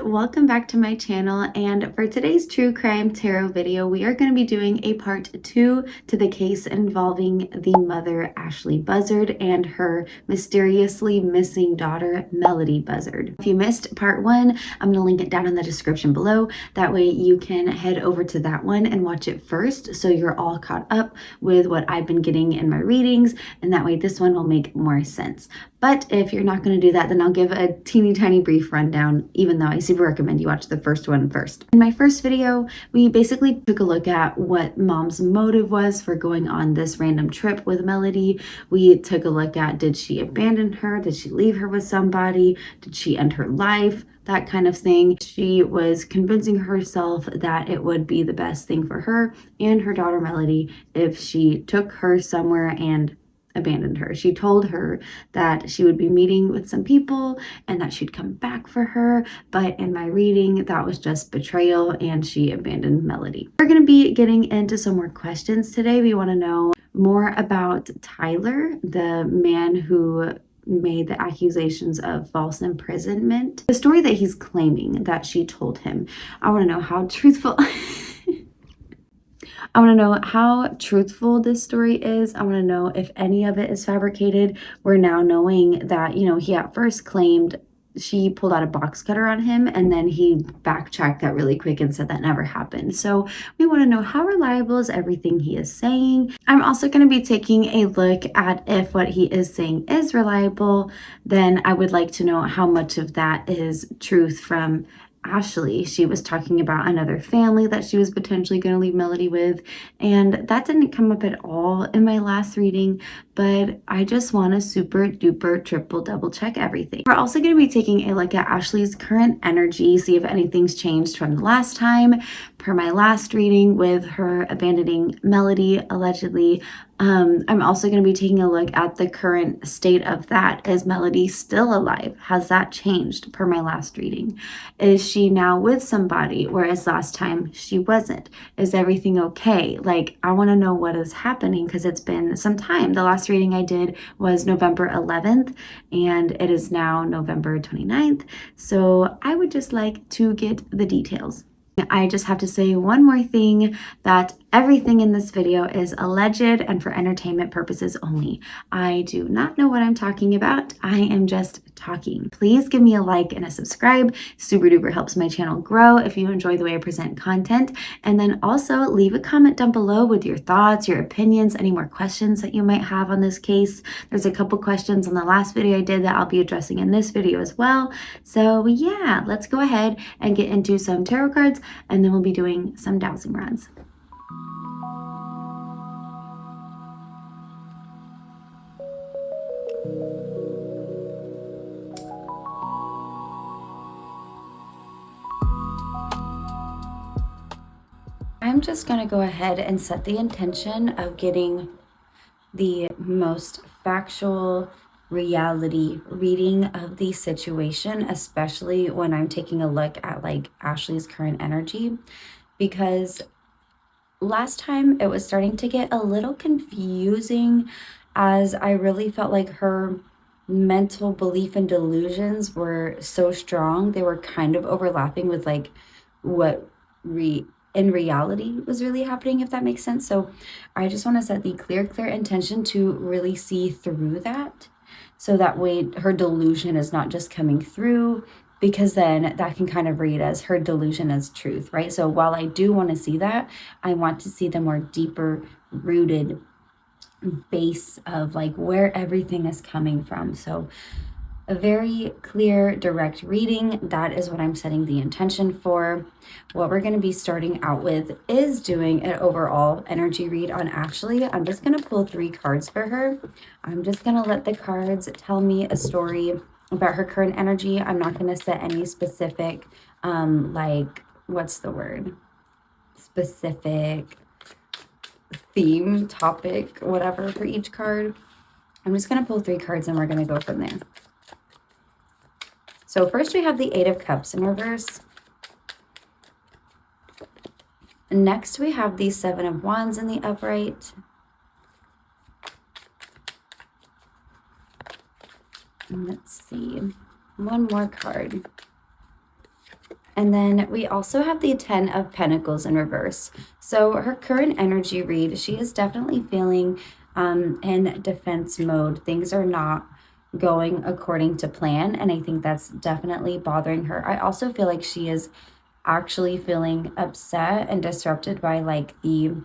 welcome back to my channel, and for today's true crime tarot video we are going to be doing a part 2 to the case involving the mother Ashlee Buzzard and her mysteriously missing daughter Melodee Buzzard. If you missed part 1, I'm going to link it down in the description below. That way you can head over to that one and watch it first so you're all caught up with what I've been getting in my readings, and that way this one will make more sense. But if you're not going to do that, then I'll give a teeny tiny brief rundown, even though I super recommend you watch the first one first. In my first video, we basically took a look at what mom's motive was for going on this random trip with Melodee. We took a look at, did she abandon her? Did she leave her with somebody? Did she end her life? That kind of thing. She was convincing herself that it would be the best thing for her and her daughter Melodee if she took her somewhere and abandoned her. She told her that she would be meeting with some people and that she'd come back for her, but in my reading that was just betrayal and she abandoned Melodee. We're going to be getting into some more questions today. We want to know more about Tyler, the man who made the accusations of false imprisonment, the story that he's claiming that she told him. I want to know how truthful I want to know how truthful this story is. I want to know if any of it is fabricated. We're now knowing that, he at first claimed she pulled out a box cutter on him, and then he backtracked that really quick and said that never happened. So we want to know, how reliable is everything he is saying? I'm also going to be taking a look at if what he is saying is reliable. Then I would like to know how much of that is truth from Ashlee. She was talking about another family that she was potentially going to leave Melodee with, and that didn't come up at all in my last reading, but I just want to super duper triple double check everything. We're also going to be taking a look at Ashlee's current energy, see if anything's changed from the last time. Per my last reading with her abandoning Melodee allegedly, I'm also going to be taking a look at the current state of that. Is Melodee still alive? Has that changed per my last reading? Is she now with somebody, whereas last time she wasn't? Is everything okay? Like, I want to know what is happening because it's been some time. The last reading I did was November 11th and it is now November 29th. So I would just like to get the details. I just have to say one more thing, that everything in this video is alleged and for entertainment purposes only. I do not know what I'm talking about. I am just talking. Please give me a like and a subscribe. Super duper helps my channel grow if you enjoy the way I present content. And then also leave a comment down below with your thoughts, your opinions, any more questions that you might have on this case. There's a couple questions on the last video I did that I'll be addressing in this video as well. So yeah, let's go ahead and get into some tarot cards, and then we'll be doing some dowsing runs. I'm just going to go ahead and set the intention of getting the most factual reality reading of the situation, especially when I'm taking a look at like Ashlee's current energy, because last time it was starting to get a little confusing, as I really felt like her mental belief and delusions were so strong. They were kind of overlapping with like what in reality was really happening, if that makes sense. So I just want to set the clear intention to really see through that, so that way her delusion is not just coming through, because then that can kind of read as her delusion as truth, right? So while I do want to see that, I want to see the more deeper rooted base of like where everything is coming from. So a very clear, direct reading, that is what I'm setting the intention for. What we're going to be starting out with is doing an overall energy read on Ashlee. I'm just going to pull 3 cards for her. I'm just going to let the cards tell me a story about her current energy. I'm not going to set any specific, like, what's the word? Specific theme, topic, whatever for each card. I'm just going to pull 3 cards and we're going to go from there. So first we have the 8 of Cups in reverse. Next we have the 7 of Wands in the upright. And let's see, one more card. And then we also have the 10 of Pentacles in reverse. So her current energy read, she is definitely feeling in defense mode. Things are not going according to plan. And I think that's definitely bothering her. I also feel like she is actually feeling upset and disrupted by like the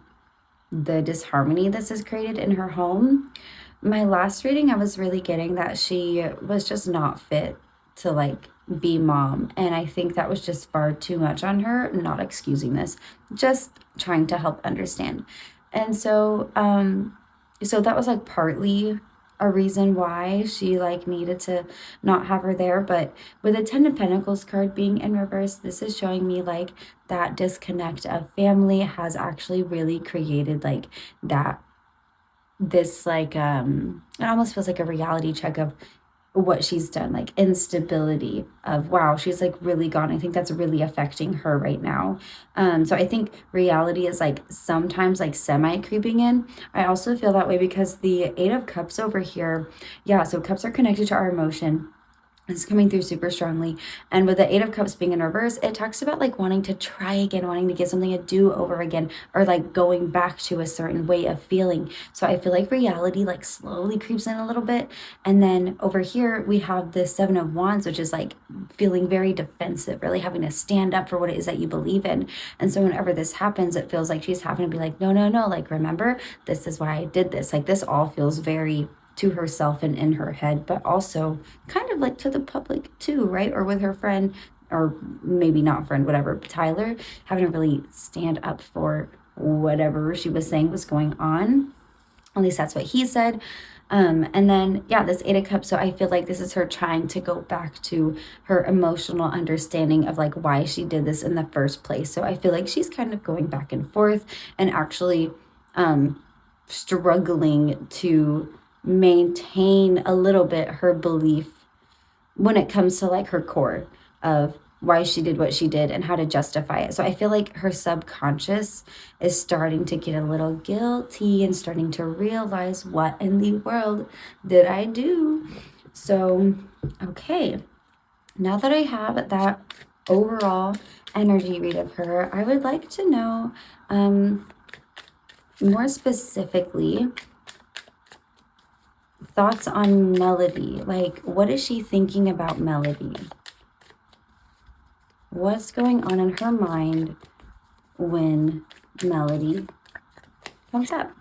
disharmony this has created in her home. My last reading, I was really getting that she was just not fit to like be mom. And I think that was just far too much on her, not excusing this, just trying to help understand. And so that was like partly a reason why she like needed to not have her there. But with the 10 of Pentacles card being in reverse, this is showing me like that disconnect of family has actually really created like that this like it almost feels like a reality check of what she's done, like instability of wow, she's like really gone. I think that's really affecting her right now. So I think reality is like sometimes like semi creeping in. I also feel that way because the 8 of Cups over here, yeah, so cups are connected to our emotion. It's coming through super strongly. And with the 8 of Cups being in reverse, it talks about like wanting to try again, wanting to give something a do over again, or like going back to a certain way of feeling. So I feel like reality like slowly creeps in a little bit. And then over here, we have the 7 of Wands, which is like feeling very defensive, really having to stand up for what it is that you believe in. And so whenever this happens, it feels like she's having to be like, no, no, no, like, remember, this is why I did this. Like, this all feels very to herself and in her head, but also kind of like to the public too, right? Or with her friend, or maybe not friend, whatever, Tyler, having to really stand up for whatever she was saying was going on. At least that's what he said. And then, yeah, this 8 of Cups. So I feel like this is her trying to go back to her emotional understanding of like why she did this in the first place. So I feel like she's kind of going back and forth and actually struggling to maintain a little bit her belief when it comes to like her core of why she did what she did and how to justify it. So I feel like her subconscious is starting to get a little guilty and starting to realize, what in the world did I do? So, okay, now that I have that overall energy read of her, I would like to know more specifically thoughts on Melodee. Like, what is she thinking about Melodee? What's going on in her mind when Melodee comes up?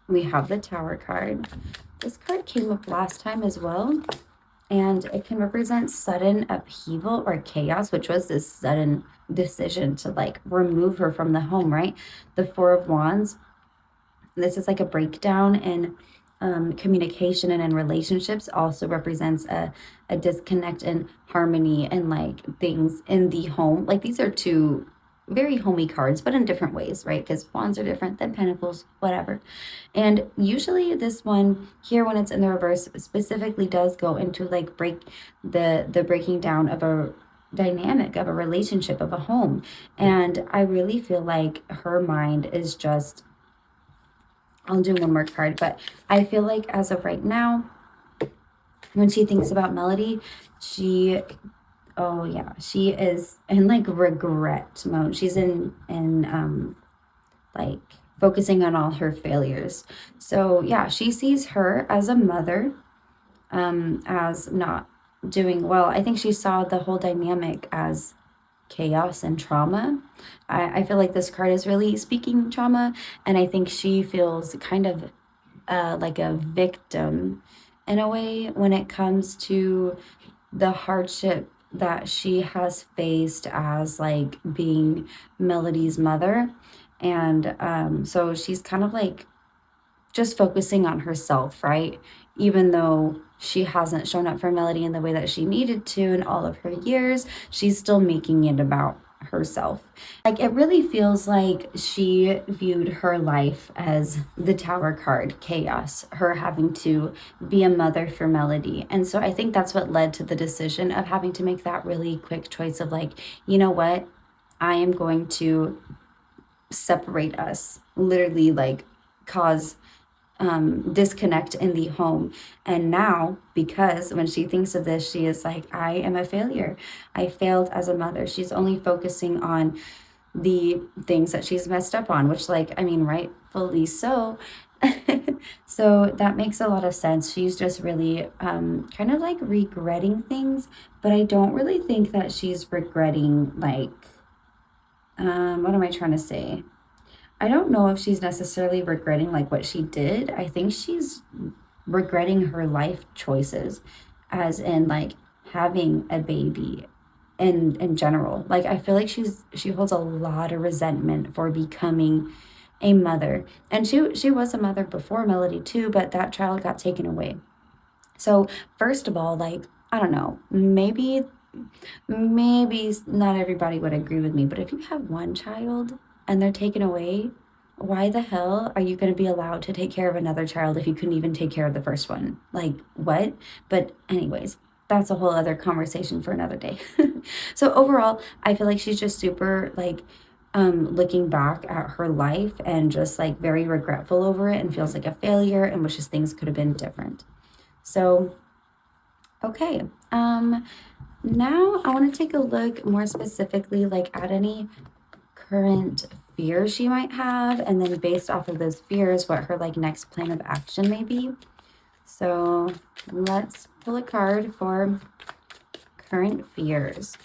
We have the Tower card. This card came up last time as well, and it can represent sudden upheaval or chaos, which was this sudden decision to like remove her from the home, right? The 4 of Wands. This is like a breakdown in communication and in relationships. Also represents a disconnect in harmony and like things in the home. Like, these are two very homey cards, but in different ways, right? Because Wands are different than Pentacles, whatever. And usually this one here, when it's in the reverse, specifically does go into like the breaking down of a dynamic, of a relationship, of a home. And I really feel like her mind is just, I'll do one more card, but I feel like as of right now, when she thinks about Melodee, oh yeah, she is in like regret mode. She's in like focusing on all her failures. So yeah, she sees her as a mother, as not doing well. I think she saw the whole dynamic as chaos and trauma. I feel like this card is really speaking trauma, and I think she feels kind of like a victim in a way when it comes to the hardship that she has faced as like being Melodee's mother. And so she's kind of like just focusing on herself, right? Even though she hasn't shown up for Melodee in the way that she needed to in all of her years, she's still making it about herself. Like, it really feels like she viewed her life as the Tower card, chaos, her having to be a mother for Melodee. And so I think that's what led to the decision of having to make that really quick choice of like, you know what? I am going to separate us, literally like cause disconnect in the home. And now, because when she thinks of this, she is like, I am a failure. I failed as a mother. She's only focusing on the things that she's messed up on, which, like, I mean, rightfully so. So that makes a lot of sense. She's just really kind of like regretting things, but I don't really think that she's regretting, like, what am I trying to say? I don't know if she's necessarily regretting like what she did. I think she's regretting her life choices, as in like having a baby in general. Like I feel like she holds a lot of resentment for becoming a mother. And she was a mother before Melodee too, but that child got taken away. So first of all, like, I don't know, maybe not everybody would agree with me, but if you have one child and they're taken away, why the hell are you going to be allowed to take care of another child if you couldn't even take care of the first one? Like, what? But anyways, that's a whole other conversation for another day. So overall, I feel like she's just super like looking back at her life and just like very regretful over it and feels like a failure and wishes things could have been different. So okay. Now I want to take a look more specifically like at any current fears she might have, and then based off of those fears, what her like next plan of action may be. So let's pull a card for current fears.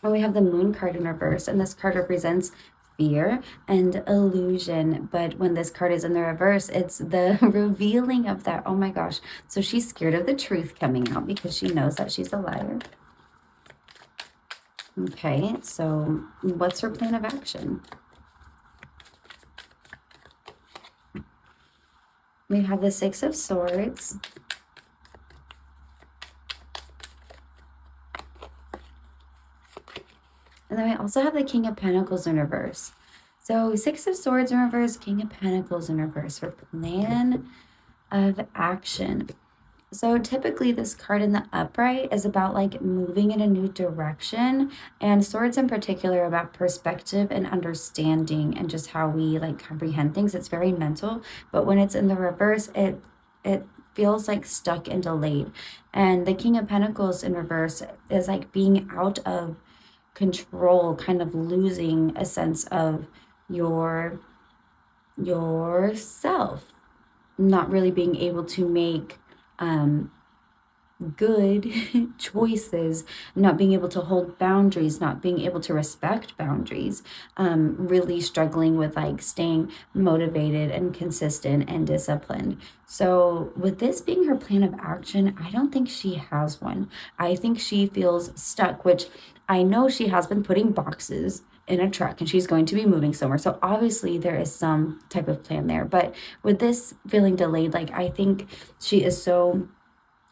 And we have the Moon card in reverse, and this card represents fear and illusion. But when this card is in the reverse, it's the revealing of that. Oh my gosh. So she's scared of the truth coming out because she knows that she's a liar. Okay, so what's her plan of action? We have the Six of Swords. And then we also have the King of Pentacles in reverse. So Six of Swords in reverse, King of Pentacles in reverse for plan of action. So typically this card in the upright is about like moving in a new direction, and swords in particular about perspective and understanding and just how we like comprehend things. It's very mental, but when it's in the reverse, it feels like stuck and delayed. And the King of Pentacles in reverse is like being out of control, kind of losing a sense of yourself, not really being able to make good choices, not being able to hold boundaries, not being able to respect boundaries, really struggling with like staying motivated and consistent and disciplined. So with this being her plan of action, I don't think she has one. I think she feels stuck, which I know she has been putting boxes in a truck and she's going to be moving somewhere. So obviously there is some type of plan there. But with this feeling delayed, like I think she is so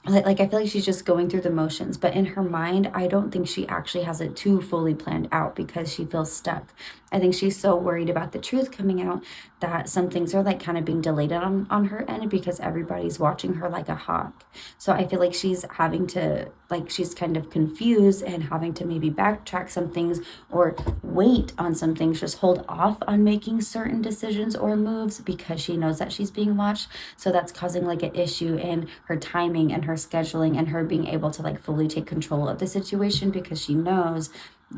like I feel like she's just going through the motions, but in her mind, I don't think she actually has it too fully planned out because she feels stuck. I think she's so worried about the truth coming out that some things are like kind of being delayed on her end because everybody's watching her like a hawk. So I feel like she's having to, like, she's kind of confused and having to maybe backtrack some things or wait on some things, just hold off on making certain decisions or moves because she knows that she's being watched. So that's causing like an issue in her timing and her scheduling and her being able to like fully take control of the situation because she knows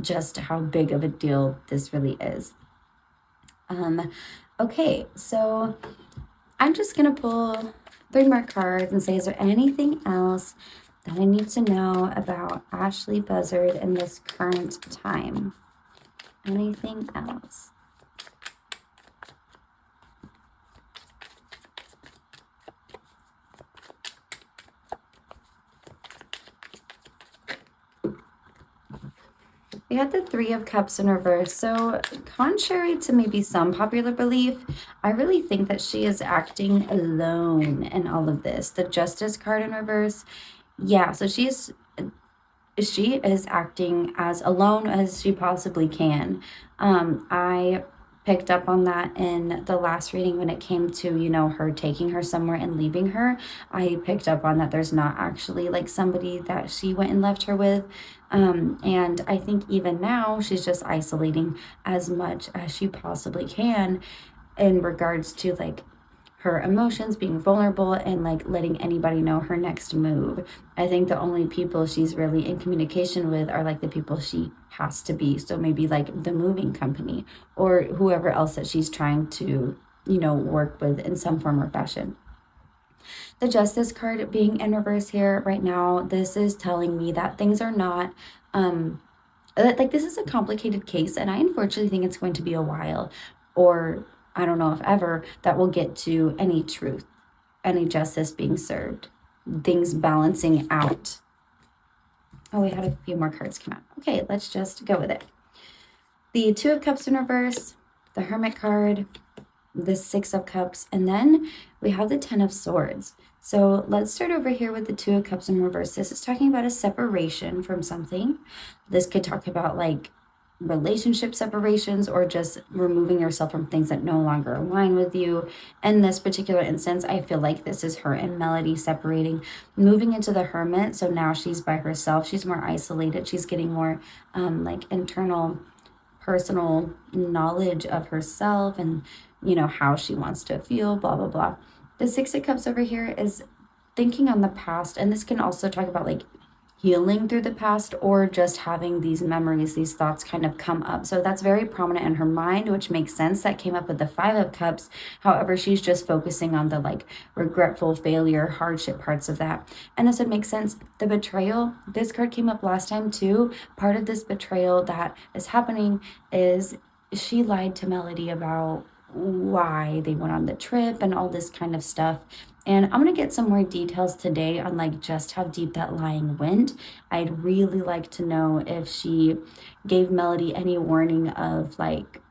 just how big of a deal this really is. Okay, so I'm just gonna pull 3 more cards and say, is there anything else that I need to know about Ashlee Buzzard in this current time? Anything else? We had the Three of Cups in reverse. So contrary to maybe some popular belief, I really think that she is acting alone in all of this. The Justice card in reverse. Yeah, so she is acting as alone as she possibly can. I picked up on that in the last reading when it came to, you know, her taking her somewhere and leaving her. I picked up on that there's not actually like somebody that she went and left her with. And I think even now she's just isolating as much as she possibly can. in regards to like her emotions, being vulnerable, and like letting anybody know her next move. I think the only people she's really in communication with are like the people she has to be. So maybe like the moving company or whoever else that she's trying to, work with in some form or fashion. The Justice card being in reverse here right now, this is telling me that things are not, like this is a complicated case, and I unfortunately think it's going to be a while, or I don't know if ever, that we'll get to any truth, any justice being served, things balancing out. Oh, we had a few more cards come out. Okay, let's just go with it. The Two of Cups in reverse, the Hermit card, the Six of Cups, and then we have the Ten of Swords. So let's start over here with the Two of Cups in reverse. This is talking about a separation from something. This could talk about like relationship separations or just removing yourself from things that no longer align with you. In this particular instance, I feel like this is her and Melodee separating, moving into the Hermit. So now she's by herself. She's more isolated. She's getting more like internal personal knowledge of herself and how she wants to feel, blah blah blah. The Six of Cups over here is thinking on the past, and this can also talk about like healing through the past or just having these memories, these thoughts kind of come up. So that's very prominent in her mind, which makes sense. That came up with the Five of Cups. However, she's just focusing on the like regretful failure, hardship parts of that. And this would make sense. The betrayal, this card came up last time too. Part of this betrayal that is happening is she lied to Melodee about why they went on the trip and all this kind of stuff. And I'm going to get some more details today on like just how deep that lying went. I'd really like to know if she gave Melodee any warning of like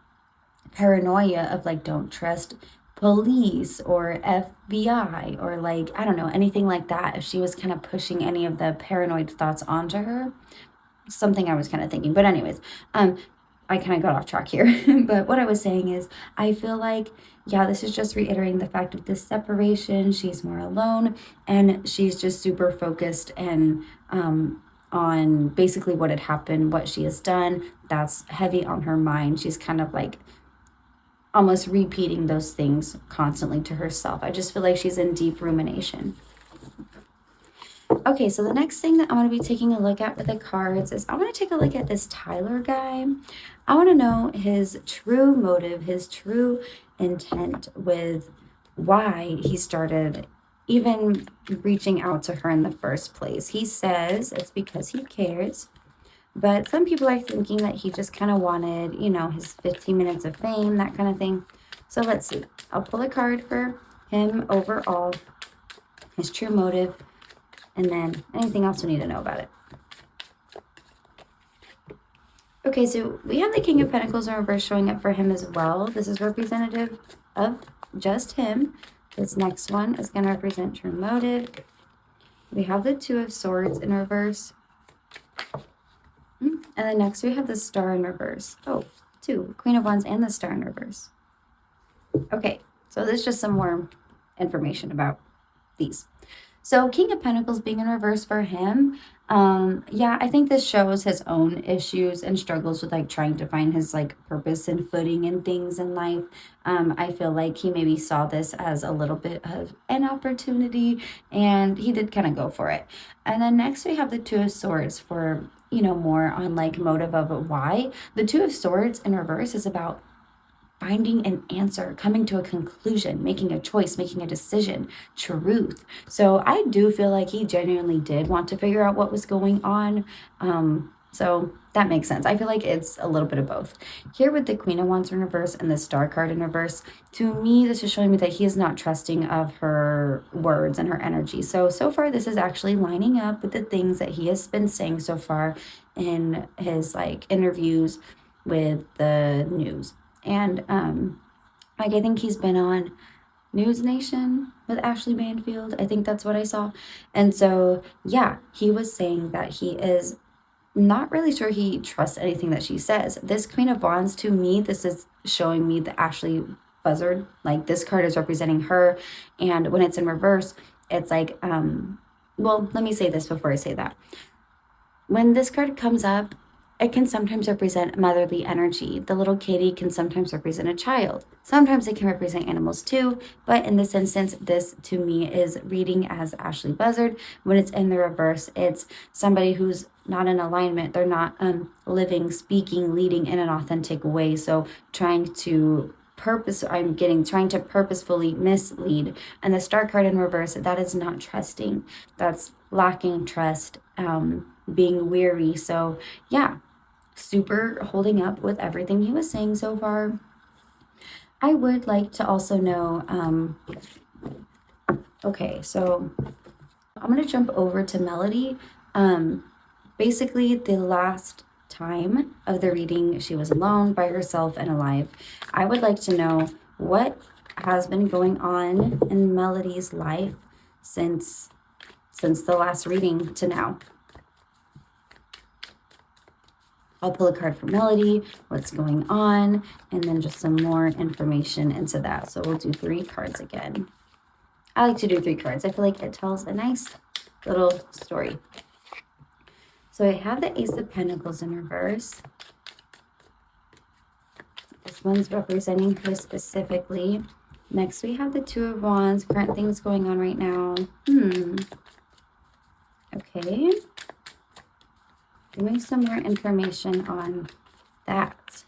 paranoia of like don't trust police or FBI or like, I don't know, anything like that. If she was kind of pushing any of the paranoid thoughts onto her, something I was kind of thinking. But anyways, I kind of got off track here. But what I was saying is, I feel like, yeah, this is just reiterating the fact of this separation. She's more alone and she's just super focused and on basically what had happened, what she has done. That's heavy on her mind. She's kind of like almost repeating those things constantly to herself. I just feel like she's in deep rumination. Okay, so the next thing that I'm going to be taking a look at with the cards is I want to take a look at this Tyler guy. I want to know his true motive, his true intent with why he started even reaching out to her in the first place. He says it's because he cares, but some people are thinking that he just kind of wanted, his 15 minutes of fame, that kind of thing. So let's see. I'll pull a card for him overall, his true motive, and then anything else we need to know about it. Okay, so we have the King of Pentacles in reverse showing up for him as well. This is representative of just him. This next one is going to represent true motive. We have the Two of Swords in reverse. And then next we have the Star in reverse. Oh, two. Queen of Wands and the Star in reverse. Okay, so there's just some more information about these. So King of Pentacles being in reverse for him, yeah, I think this shows his own issues and struggles with like trying to find his like purpose and footing and things in life. I feel like he maybe saw this as a little bit of an opportunity and he did kind of go for it. And then next we have the Two of Swords for, more on like motive of why. The Two of Swords in reverse is about finding an answer, coming to a conclusion, making a choice, making a decision, truth. So I do feel like he genuinely did want to figure out what was going on. So that makes sense. I feel like it's a little bit of both. Here with the Queen of Wands in reverse and the Star card in reverse, to me, this is showing me that he is not trusting of her words and her energy. So far, this is actually lining up with the things that he has been saying so far in his like interviews with the news. And I think he's been on News Nation with Ashlee Banfield. I think that's what I saw. And so, yeah, he was saying that he is not really sure he trusts anything that she says. This Queen of Wands, to me, this is showing me the Ashlee Buzzard. Like, this card is representing her. And when it's in reverse, it's like, well, let me say this before I say that. When this card comes up, it can sometimes represent motherly energy. The little kitty can sometimes represent a child. Sometimes it can represent animals too, but in this instance, this to me is reading as Ashlee Buzzard. When it's in the reverse, it's somebody who's not in alignment. They're not living, speaking, leading in an authentic way. So trying to purposefully mislead. And the star card in reverse, that is not trusting. That's lacking trust, being weary. So yeah, super holding up with everything he was saying so far. I would like to also know, okay, so I'm going to jump over to Melodee. Basically, the last time of the reading, she was alone, by herself, and alive. I would like to know what has been going on in Melodee's life since the last reading to now. I'll pull a card for Melodee, what's going on, and then just some more information into that. So we'll do 3 cards again. I like to do 3 cards. I feel like it tells a nice little story. So I have the Ace of Pentacles in reverse. This one's representing her specifically. Next, we have the Two of Wands, current things going on right now. Okay. Give me some more information on that.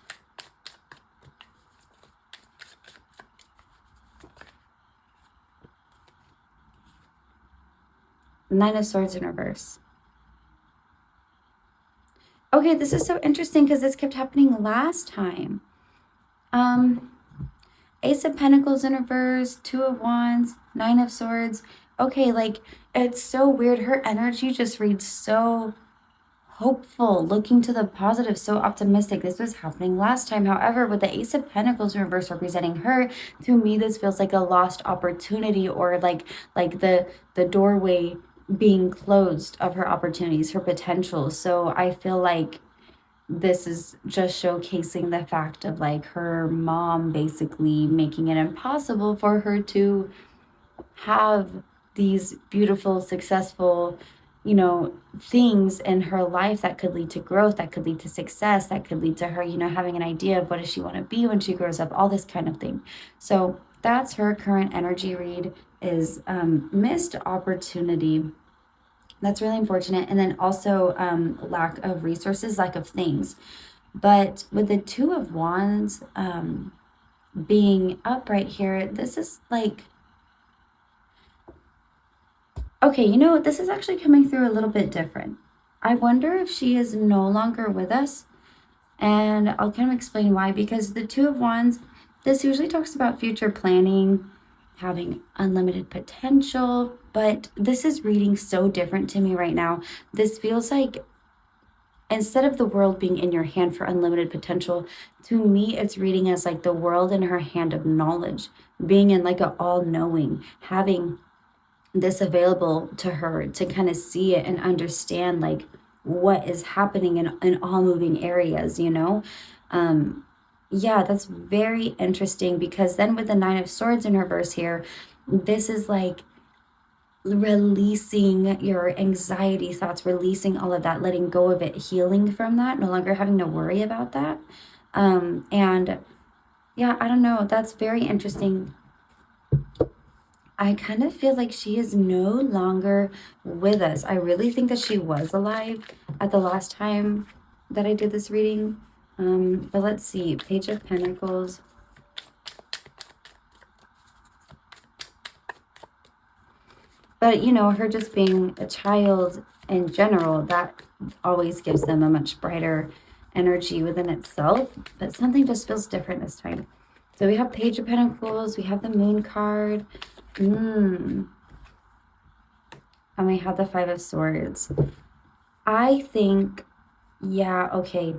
Nine of Swords in reverse. Okay, this is so interesting because this kept happening last time. Ace of Pentacles in reverse, Two of Wands, Nine of Swords. Okay, like, it's so weird. Her energy just reads so hopeful, looking to the positive, so optimistic. This was happening last time. However, with the Ace of Pentacles in reverse representing her, to me, this feels like a lost opportunity, or like the doorway being closed of her opportunities, her potential. So I feel like this is just showcasing the fact of like her mom basically making it impossible for her to have these beautiful, successful, things in her life that could lead to growth, that could lead to success, that could lead to her, having an idea of what does she want to be when she grows up, all this kind of thing. So that's her current energy read, is missed opportunity. That's really unfortunate. And then also lack of resources, lack of things. But with the Two of Wands being up right here, this is like, okay, this is actually coming through a little bit different. I wonder if she is no longer with us. And I'll kind of explain why. Because the Two of Wands, this usually talks about future planning, having unlimited potential. But this is reading so different to me right now. This feels like, instead of the world being in your hand for unlimited potential, to me, it's reading as like the world in her hand of knowledge, being in like a all-knowing, having this available to her to kind of see it and understand like what is happening in all moving areas, yeah, that's very interesting, because then with the Nine of Swords in reverse here, this is like releasing your anxiety thoughts, releasing all of that, letting go of it, healing from that, no longer having to worry about that. And yeah, I don't know, that's very interesting. I kind of feel like she is no longer with us. I really think that she was alive at the last time that I did this reading. But let's see. Page of Pentacles. But, her just being a child in general, that always gives them a much brighter energy within itself. But something just feels different this time. So we have Page of Pentacles. We have the Moon card. And we have the Five of Swords. I think, yeah, okay,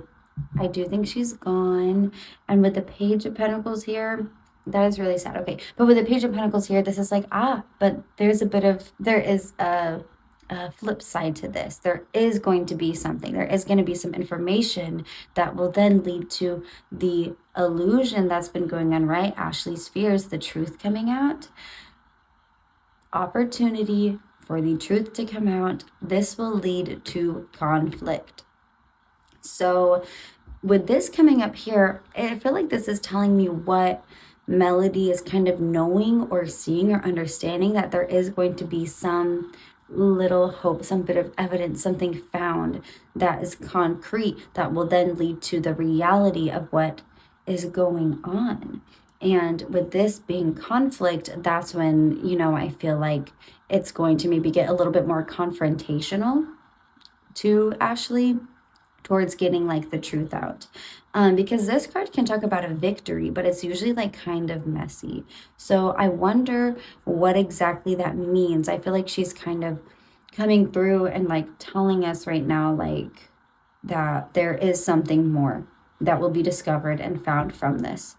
I do think she's gone. And with the Page of Pentacles here, that is really sad. Okay, but with the Page of Pentacles here, this is like, but there is a flip side to this. There is going to be something. There is going to be some information that will then lead to the illusion that's been going on, right? Ashlee's fears, the truth coming out. Opportunity for the truth to come out. This will lead to conflict. So with this coming up here, I feel like this is telling me what Melodee is kind of knowing or seeing or understanding, that there is going to be some little hope, some bit of evidence, something found that is concrete that will then lead to the reality of what is going on. And with this being conflict, that's when, I feel like it's going to maybe get a little bit more confrontational to Ashlee towards getting like the truth out. Because this card can talk about a victory, but it's usually like kind of messy. So I wonder what exactly that means. I feel like she's kind of coming through and like telling us right now, like, that there is something more that will be discovered and found from this.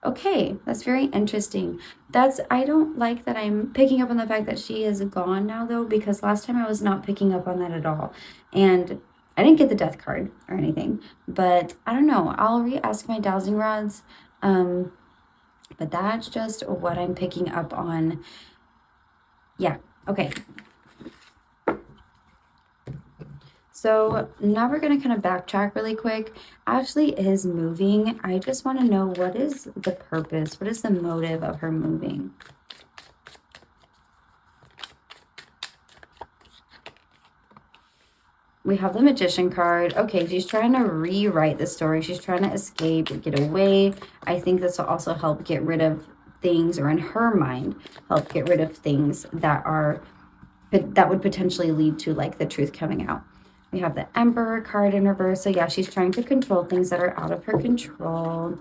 Okay, that's very interesting. I don't like that I'm picking up on the fact that she is gone now, though, because last time I was not picking up on that at all. And I didn't get the death card or anything, but I don't know. I'll re-ask my dowsing rods. But that's just what I'm picking up on. Yeah, okay. So now we're going to kind of backtrack really quick. Ashlee is moving. I just want to know, what is the purpose? What is the motive of her moving? We have the Magician card. Okay, she's trying to rewrite the story. She's trying to escape, get away. I think this will also help get rid of things, or in her mind, help get rid of things that would potentially lead to like the truth coming out. We have the Emperor card in reverse. So yeah, she's trying to control things that are out of her control.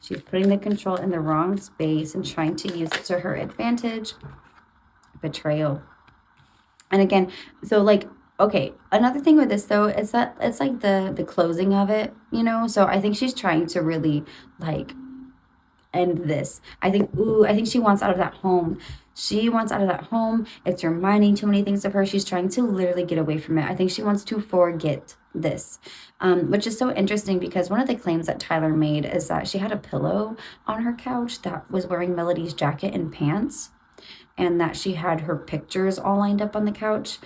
She's putting the control in the wrong space and trying to use it to her advantage. Betrayal. And again, so like, okay, another thing with this though is that it's like the closing of it, So I think she's trying to really like end this. I think she wants out of that home. She wants out of that home. It's reminding too many things of her. She's trying to literally get away from it. I think she wants to forget this, which is so interesting because one of the claims that Tyler made is that she had a pillow on her couch that was wearing Melodee's jacket and pants, and that she had her pictures all lined up on the couch.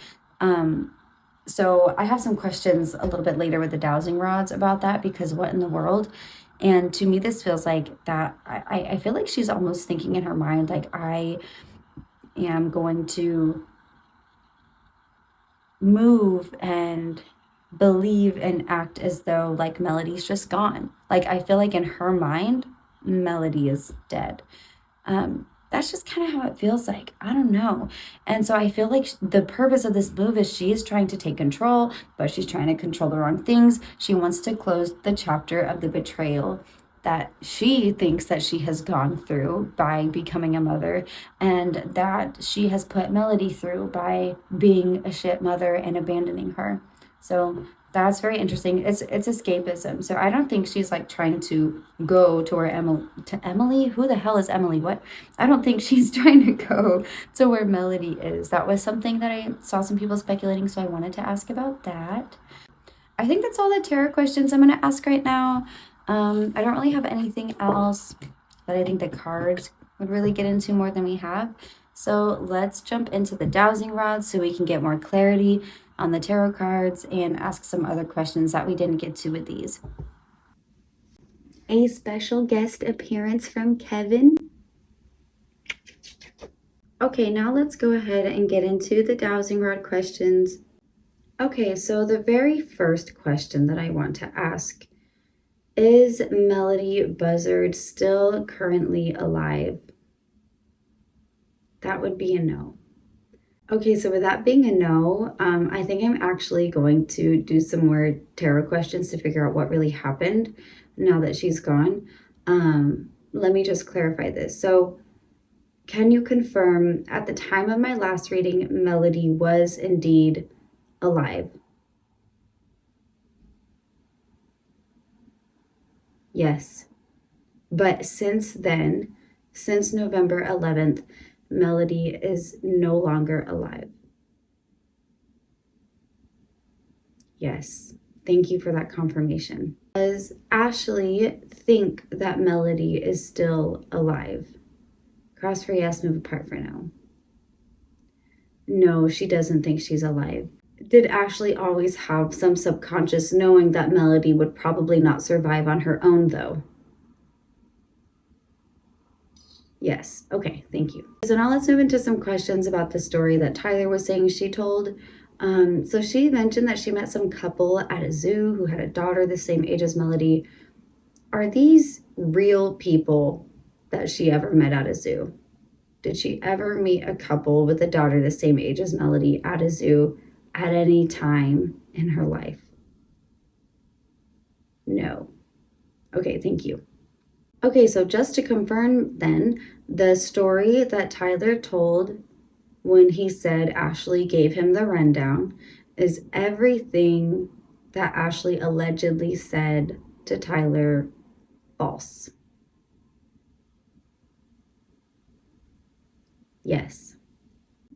So I have some questions a little bit later with the dowsing rods about that, because what in the world? And to me, this feels like that. I feel like she's almost thinking in her mind, like, I am going to move and believe and act as though like Melodee's just gone. Like, I feel like in her mind, Melodee is dead. That's just kind of how it feels like. I don't know. And so I feel like the purpose of this move is she is trying to take control, but she's trying to control the wrong things. She wants to close the chapter of the betrayal that she thinks that she has gone through by becoming a mother, and that she has put Melodee through by being a shit mother and abandoning her. So that's very interesting. It's escapism. So I don't think she's like trying to go to where Emily. Who the hell is Emily? What? I don't think she's trying to go to where Melodee is. That was something that I saw some people speculating, so I wanted to ask about that. I think that's all the tarot questions I'm going to ask right now. I don't really have anything else that I think the cards would really get into more than we have. So let's jump into the dowsing rods so we can get more clarity on the tarot cards and ask some other questions that we didn't get to with these. A special guest appearance from Kevin. Okay, now let's go ahead and get into the dowsing rod questions. Okay, so the very first question that I want to ask: is Melodee Buzzard still currently alive? That would be a no. Okay, so with that being a no, I think I'm actually going to do some more tarot questions to figure out what really happened now that she's gone. Let me just clarify this. So can you confirm, at the time of my last reading, Melodee was indeed alive? Yes. But since then, since November 11th, Melodee is no longer alive. Yes. Thank you for that confirmation. Does Ashlee think that Melodee is still alive? Cross for yes, move apart for no. No, she doesn't think she's alive. Did Ashlee always have some subconscious knowing that Melodee would probably not survive on her own, though? Yes. Okay, thank you. So now let's move into some questions about the story that Tyler was saying she told. So she mentioned that she met some couple at a zoo who had a daughter the same age as Melodee. Are these real people that she ever met at a zoo? Did she ever meet a couple with a daughter the same age as Melodee at a zoo at any time in her life? No. Okay, thank you. Okay, so just to confirm then, the story that Tyler told when he said Ashlee gave him the rundown is everything that Ashlee allegedly said to Tyler false. Yes.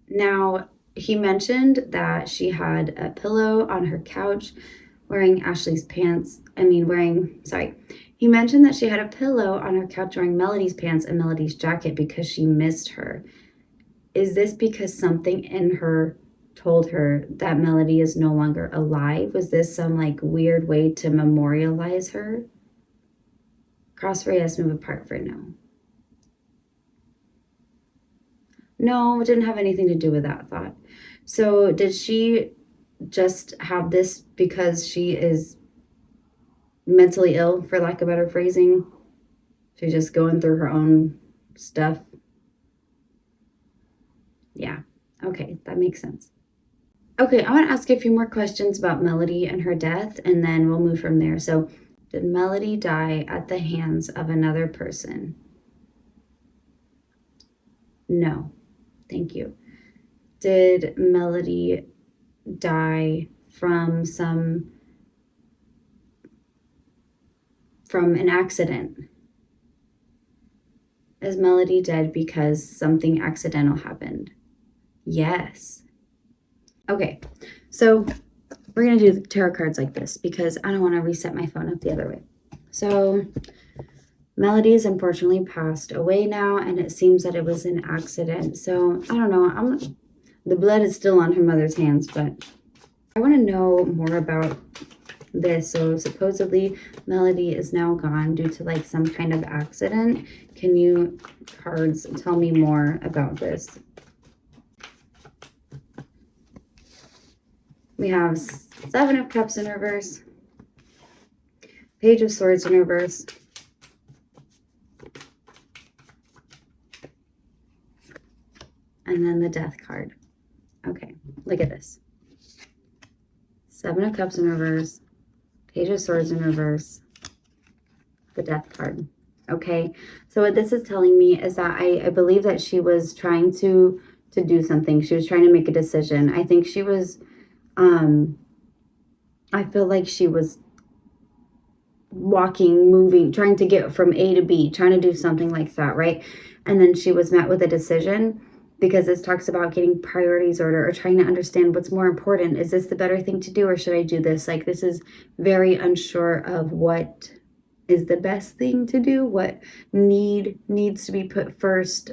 Now, he mentioned that she had a pillow on her couch wearing Ashlee's pants. He mentioned that she had a pillow on her couch wearing Melodee's pants and Melodee's jacket because she missed her. Is this because something in her told her that Melodee is no longer alive? Was this some like weird way to memorialize her? Cross for yes, move apart for no. No, it didn't have anything to do with that thought. So did she just have this because she is mentally ill, for lack of better phrasing? She's just going through her own stuff. Yeah. Okay, that makes sense. Okay, I want to ask you a few more questions about Melodee and her death, and then we'll move from there. So, did Melodee die at the hands of another person? No. Thank you. Did Melodee die from an accident? Is Melodee dead because something accidental happened? Yes. Okay, so we're going to do tarot cards like this because I don't want to reset my phone up the other way. So Melodee's unfortunately passed away now, and it seems that it was an accident. So I don't know. The blood is still on her mother's hands, but I want to know more about this. So supposedly Melodee is now gone due to like some kind of accident. Can you cards tell me more about this? We have Seven of Cups in reverse, Page of Swords in reverse, and then the Death card. Okay, look at this. Seven of Cups in reverse, Page of Swords in reverse, the Death card. Okay, so what this is telling me is that I believe that she was trying to do something. She was trying to make a decision. I think she was, I feel like she was walking, moving, trying to get from A to B, trying to do something like that, right? And then she was met with a decision because this talks about getting priorities order or trying to understand what's more important. Is this the better thing to do or should I do this? Like this is very unsure of what is the best thing to do, what needs to be put first.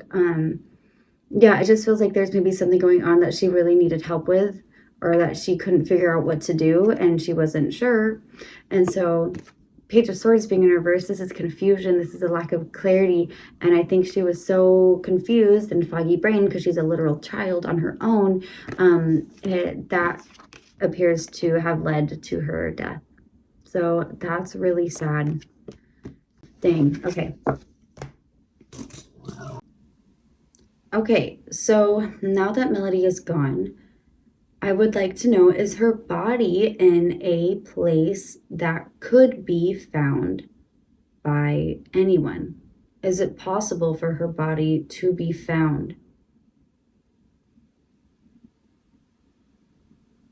Yeah, it just feels like there's maybe something going on that she really needed help with or that she couldn't figure out what to do and she wasn't sure. And so Page of Swords being in reverse, this is confusion, this is a lack of clarity, and I think she was so confused and foggy brain because she's a literal child on her own, that appears to have led to her death. So that's really sad. Dang, okay. Okay, so now that Melodee is gone, I would like to know, is her body in a place that could be found by anyone? Is it possible for her body to be found?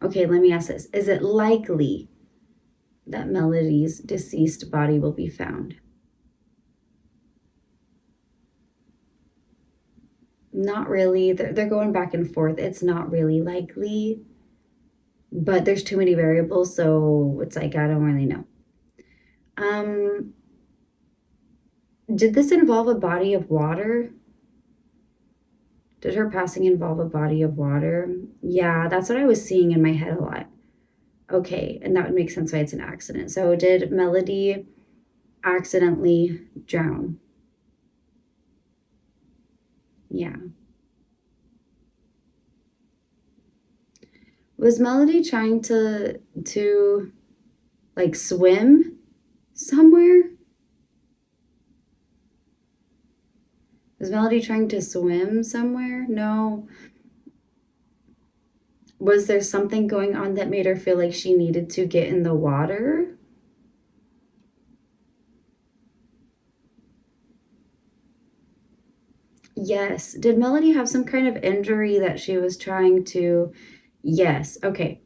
Okay, let me ask this. Is it likely that Melodee's deceased body will be found? Not really. They're going back and forth. It's not really likely, but there's too many variables, so it's like I don't really know. Did this involve a body of water? Did her passing involve a body of water? Yeah, that's what I was seeing in my head a lot. Okay, and that would make sense why it's an accident. So did Melodee accidentally drown? Yeah. Was Melodee trying to like swim somewhere? Was Melodee trying to swim somewhere? No. Was there something going on that made her feel like she needed to get in the water? Yes. Did Melodee have some kind of injury that she was trying to? Yes. Okay.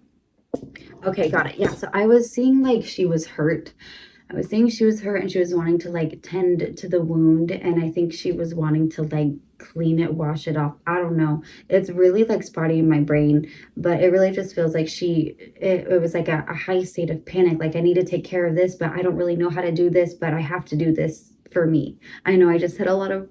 Okay, got it. Yeah. So I was seeing like she was hurt. I was seeing she was hurt and she was wanting to like tend to the wound. And I think she was wanting to like clean it, wash it off. I don't know. It's really like spotty in my brain, but it really just feels like it was like a high state of panic. Like I need to take care of this, but I don't really know how to do this, but I have to do this for me. I know I just said a lot of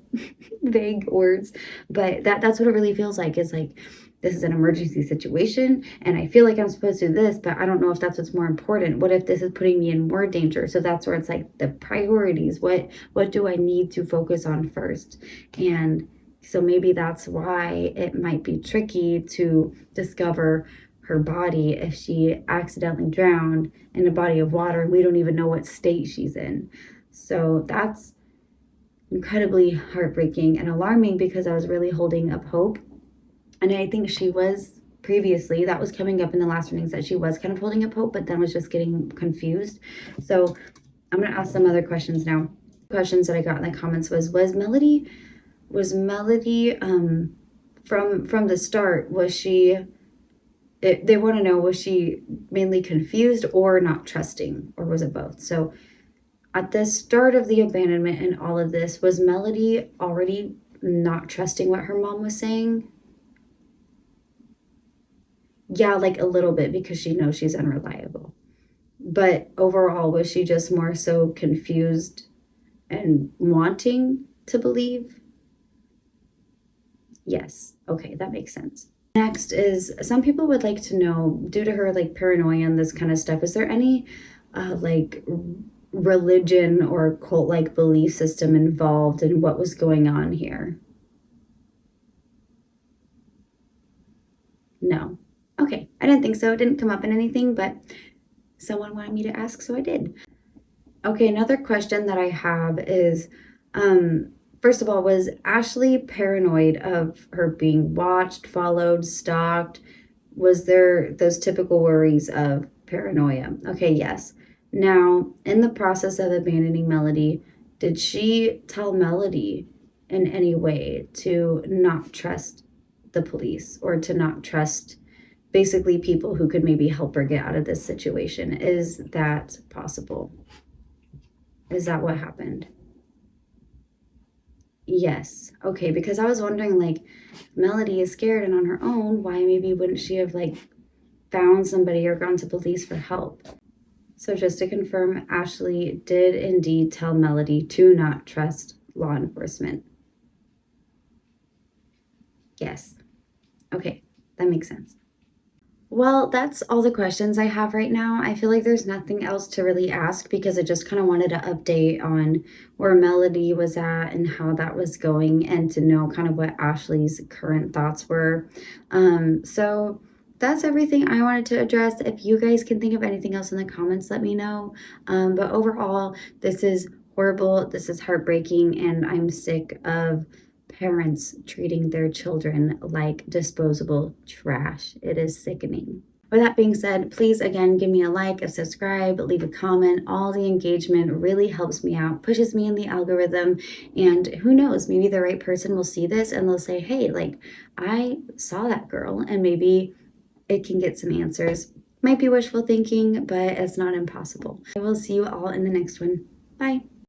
vague words, but that's what it really feels like. Is like this is an emergency situation and I feel like I'm supposed to do this, but I don't know if that's what's more important. What if this is putting me in more danger? So that's where it's like the priorities. What do I need to focus on first? And so maybe that's why it might be tricky to discover her body if she accidentally drowned in a body of water and we don't even know what state she's in. So that's incredibly heartbreaking and alarming because I was really holding up hope. And I think she was previously, that was coming up in the last readings, that she was kind of holding up hope, but then was just getting confused. So I'm going to ask some other questions now. Questions that I got in the comments was Melodee from the start, was she, they want to know, was she mainly confused or not trusting, or was it both? So at the start of the abandonment and all of this, was Melodee already not trusting what her mom was saying? Yeah, like a little bit because she knows she's unreliable. But overall, was she just more so confused and wanting to believe? Yes. Okay, that makes sense. Next is, some people would like to know, due to her like paranoia and this kind of stuff, is there any like religion or cult like belief system involved in what was going on here? No. Okay, I didn't think so. It didn't come up in anything, but someone wanted me to ask, so I did. Okay, another question that I have is, first of all, was Ashlee paranoid of her being watched, followed, stalked? Was there those typical worries of paranoia? Okay, yes. Now, in the process of abandoning Melodee, did she tell Melodee in any way to not trust the police or to not trust basically people who could maybe help her get out of this situation? Is that possible? Is that what happened? Yes. Okay, because I was wondering, like, Melodee is scared and on her own, why maybe wouldn't she have like found somebody or gone to police for help? So just to confirm, Ashlee did indeed tell Melodee to not trust law enforcement. Yes. Okay, that makes sense. Well, that's all the questions I have right now. I feel like there's nothing else to really ask because I just kind of wanted to update on where Melodee was at and how that was going and to know kind of what Ashlee's current thoughts were. So that's everything I wanted to address. If you guys can think of anything else in the comments, let me know. But overall, this is horrible. This is heartbreaking, and I'm sick of parents treating their children like disposable trash. It is sickening. With that being said, please again give me a like, a subscribe, leave a comment. All the engagement really helps me out, pushes me in the algorithm, and who knows, maybe the right person will see this and they'll say, hey, like, I saw that girl, and maybe it can get some answers. Might be wishful thinking, but it's not impossible. I will see you all in the next one. Bye.